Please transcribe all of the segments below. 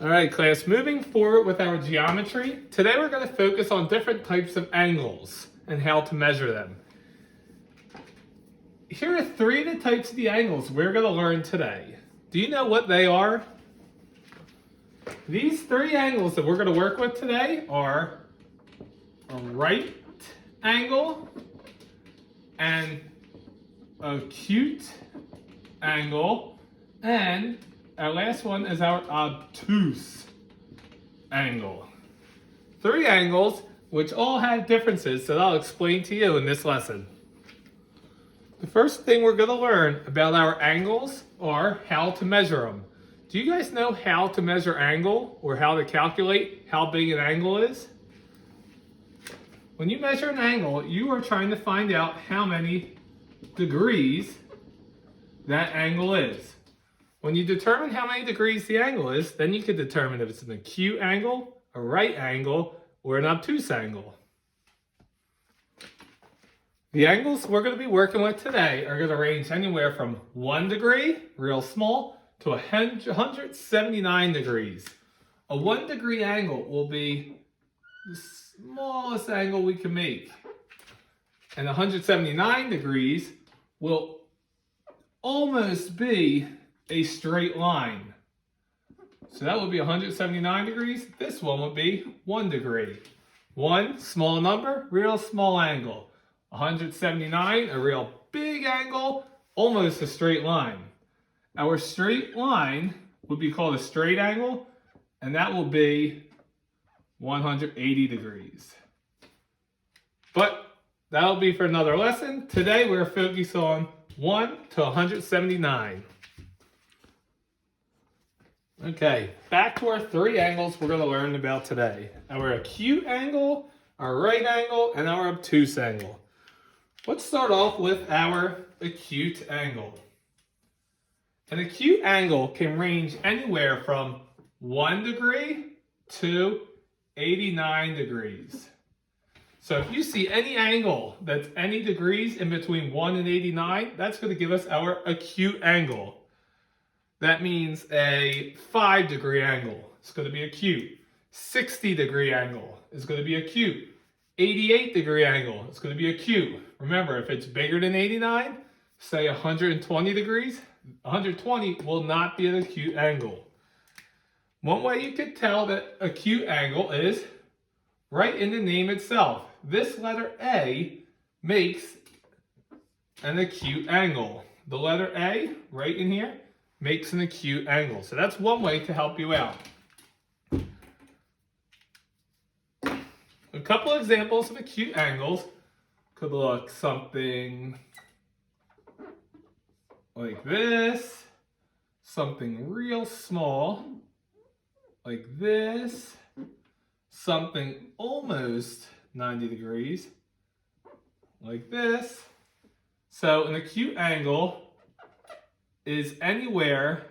All right, class, moving forward with our geometry. Today we're going to focus on different types of angles and how to measure them. Here are three of the types of the angles we're going to learn today. Do you know what they are? These three angles that we're going to work with today are a right angle, an acute angle, and our last one is our obtuse angle. Three angles which all have differences that I'll explain to you in this lesson. The first thing we're going to learn about our angles are how to measure them. Do you guys know how to measure angle or how to calculate how big an angle is? When you measure an angle, you are trying to find out how many degrees that angle is. When you determine how many degrees the angle is, then you can determine if it's an acute angle, a right angle, or an obtuse angle. The angles we're going to be working with today are going to range anywhere from 1 degree, real small, to 179 degrees. A 1 degree angle will be the smallest angle we can make. And 179 degrees will almost be a straight line. So that would be 179 degrees. This one would be 1 degree. 1, small number, real small angle. 179, a real big angle, almost a straight line. Our straight line would be called a straight angle, and that will be 180 degrees. But that'll be for another lesson. Today we're focused on 1 to 179. Okay, back to our three angles we're going to learn about today. Our acute angle, our right angle, and our obtuse angle. Let's start off with our acute angle. An acute angle can range anywhere from 1 degree to 89 degrees. So if you see any angle that's any degrees in between 1 and 89, that's going to give us our acute angle. That means a 5 degree angle is going to be acute. 60 degree angle is going to be acute. 88 degree angle is going to be acute. Remember, if it's bigger than 89, say 120 degrees, 120 will not be an acute angle. One way you can tell that acute angle is right in the name itself. This letter A makes an acute angle. The letter A, right in here, makes an acute angle. So that's one way to help you out. A couple examples of acute angles could look something like this, something real small like this, something almost 90 degrees like this. So an acute angle is anywhere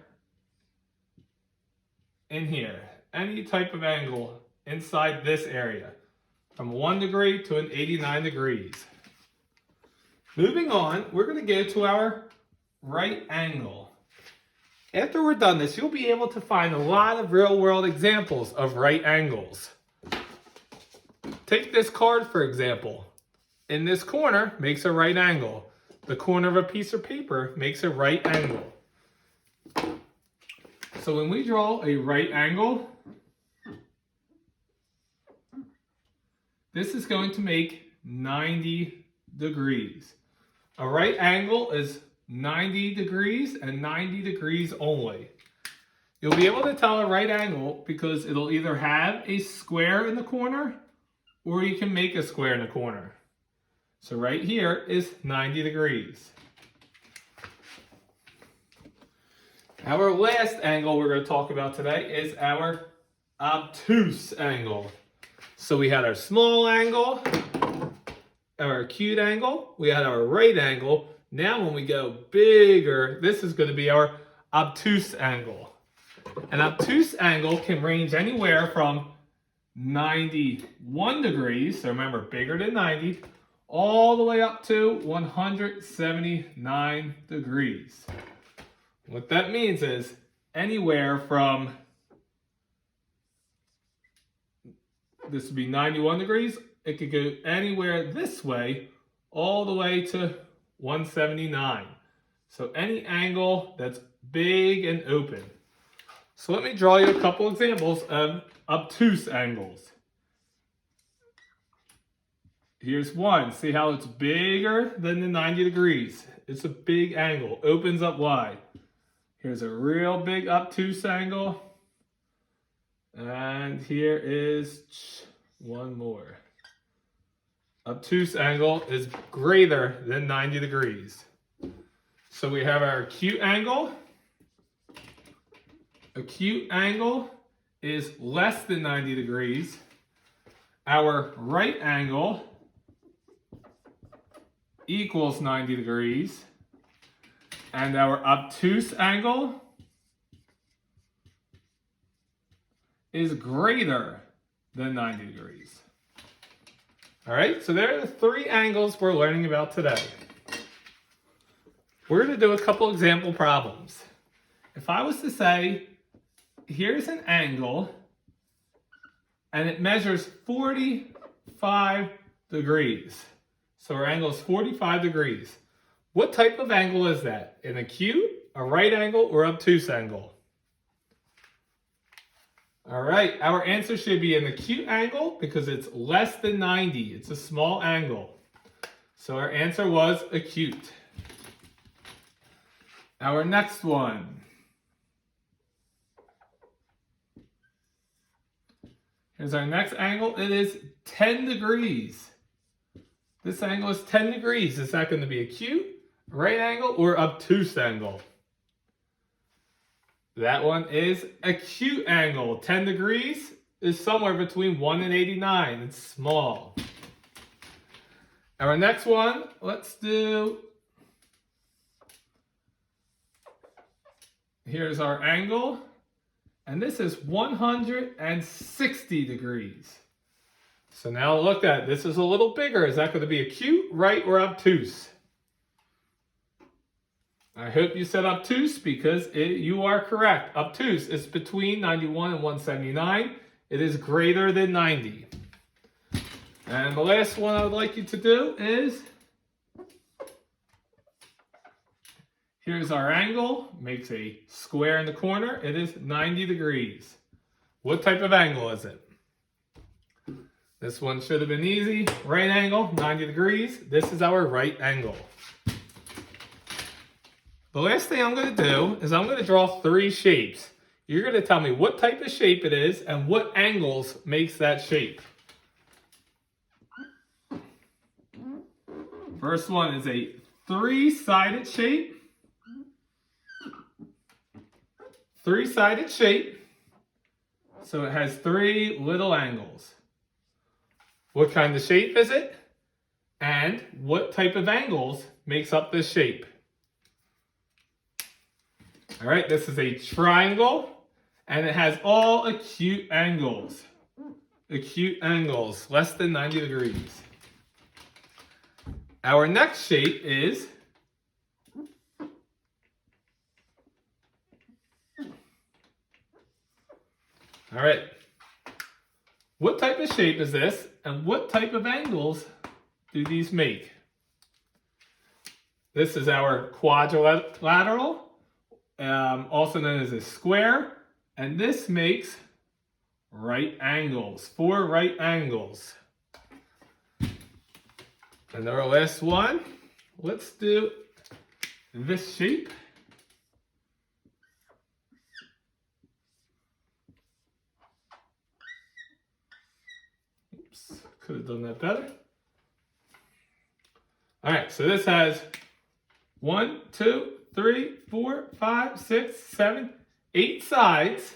in here, any type of angle inside this area, from 1 degree to an 89 degrees. Moving on, we're going to go to our right angle. After we're done this, you'll be able to find a lot of real-world examples of right angles. Take this card, for example. In this corner makes a right angle. The corner of a piece of paper makes a right angle. So when we draw a right angle, this is going to make 90 degrees. A right angle is 90 degrees and 90 degrees only. You'll be able to tell a right angle because it'll either have a square in the corner or you can make a square in the corner. So right here is 90 degrees. Our last angle we're going to talk about today is our obtuse angle. So we had our small angle, our acute angle, we had our right angle. Now when we go bigger, this is going to be our obtuse angle. An obtuse angle can range anywhere from 91 degrees, so remember bigger than 90, all the way up to 179 degrees. What that means is anywhere from this would be 91 degrees. It could go anywhere this way, all the way to 179. So any angle that's big and open. So let me draw you a couple examples of obtuse angles. Here's one. See how it's bigger than the 90 degrees. It's a big angle, opens up wide. Here's a real big obtuse angle. And here is one more. Obtuse angle is greater than 90 degrees. So we have our acute angle. Acute angle is less than 90 degrees. Our right angle equals 90 degrees. And our obtuse angle is greater than 90 degrees. All right, so there are the three angles we're learning about today. We're going to do a couple example problems. If I was to say, here's an angle, and it measures 45 degrees. So our angle is 45 degrees. What type of angle is that? An acute, a right angle, or obtuse angle? All right, our answer should be an acute angle because it's less than 90. It's a small angle. So our answer was acute. Our next one. Here's our next angle. It is 10 degrees. This angle is 10 degrees. Is that going to be acute, right angle, or obtuse angle? That one is acute angle. 10 degrees is somewhere between 1 and 89. It's small. Our next one, let's do... Here's our angle. And this is 160 degrees. So now look at it. This is a little bigger. Is that going to be acute, right, or obtuse? I hope you said obtuse because you are correct. Obtuse is between 91 and 179. It is greater than 90. And the last one I would like you to do is, here's our angle, makes a square in the corner. It is 90 degrees. What type of angle is it? This one should have been easy. Right angle, 90 degrees. This is our right angle. The last thing I'm going to do is I'm going to draw three shapes. You're going to tell me what type of shape it is and what angles makes that shape. First one is a three-sided shape. Three-sided shape. So it has three little angles. What kind of shape is it? And what type of angles makes up this shape? All right, this is a triangle, and it has all acute angles. Acute angles, less than 90 degrees. Our next shape is all right. What type of shape is this, and what type of angles do these make? This is our quadrilateral, also known as a square, and this makes right angles, 4 right angles. And our last one, let's do this shape. Oops, could have done that better. All right, so this has 1, 2, 3, 4, 5, 6, 7, 8 sides.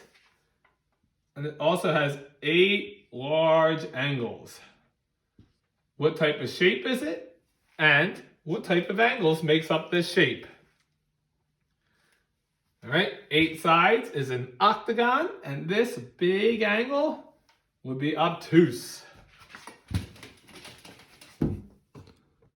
And it also has 8 large angles. What type of shape is it? And what type of angles makes up this shape? All right, 8 sides is an octagon, and this big angle would be obtuse.